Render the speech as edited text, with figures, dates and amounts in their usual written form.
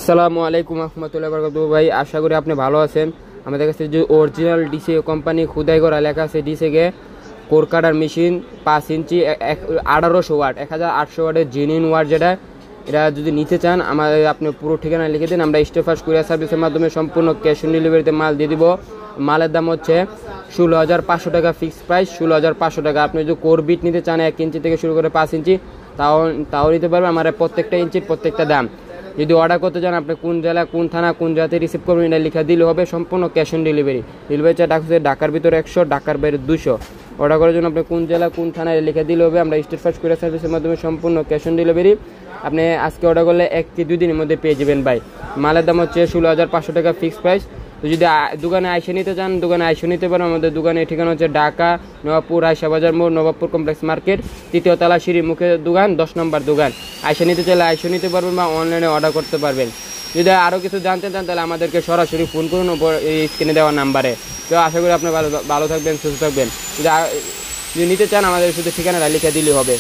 আসসালামু আলাইকুম রহমতুল্লাহ বরকাতুহু। ভাই আশা করি আপনি ভালো আছেন। আমাদের কাছে যে অরিজিনাল ডিসি কোম্পানি খুদাই করা লেখা আছে ডিসিকে কোর কাটার মেশিন 5 ইঞ্চি 1800 ওয়াট 1800 ওয়াটের জেনুইন ওয়াট, যেটা এটা যদি নিতে চান আমাদের আপনি পুরো ঠিকানা লিখে দিন। আমরা স্টেফাস কুরিয়ার সার্ভিসের মাধ্যমে সম্পূর্ণ ক্যাশ অন ডেলিভারিতে মাল দিয়ে দিব। মালের দাম হচ্ছে 16,500 টাকা, ফিক্সড প্রাইস 16,500 টাকা। আপনি যদি কোর বিট নিতে চান 1 ইঞ্চি থেকে শুরু করে 5 ইঞ্চি তাও নিতে পারবেন। আমার প্রত্যেকটা ইঞ্চির প্রত্যেকটা দাম। যদি অর্ডার করতে চান আপনি কোন জেলা, কোন থানা, কোন জায়গাতে রিসিভ করবেন এটা লিখে দিলে হবে। সম্পূর্ণ cash on delivery. Delivery charge আছে ঢাকার ভিতরে 100, ঢাকার বাইরে 200। অর্ডার করার জন্য আপনি কোন জেলা, কোন থানায় লিখে দিলে হবে। আমরা স্টেফাস কুরিয়ার সার্ভিসের মাধ্যমে সম্পূর্ণ ক্যাশ অন ডেলিভারি। আপনি আজকে অর্ডার করলে 1 কি 2 দিনের মধ্যে পেয়ে যাবেন ভাই। মালের দাম হচ্ছে 16,500 টাকা, ফিক্সড প্রাইস। তো যদি দোকানে আইসে নিতে চান দোকানে আইসে নিতে পারেন। আমাদের দোকানের ঠিকানা হচ্ছে ঢাকা নবাবপুর আয়শা বাজার মোড়, নবাবপুর কমপ্লেক্স মার্কেট, 3য় তলা, সিঁড়ির মুখে দোকান, 10 নম্বর দোকান। আইসে নিতে চাইলে আইসে নিতে পারবেন বা অনলাইনে অর্ডার করতে পারবেন। যদি আরও কিছু জানতে চান তাহলে আমাদেরকে সরাসরি ফোন করুন এই স্ক্রিনে দেওয়া নাম্বারে। তো আশা করি আপনি ভালো থাকবেন, সুস্থ থাকবেন। যদি নিতে চান আমাদের শুধু ঠিকানাটা লিখে দিলেই হবে।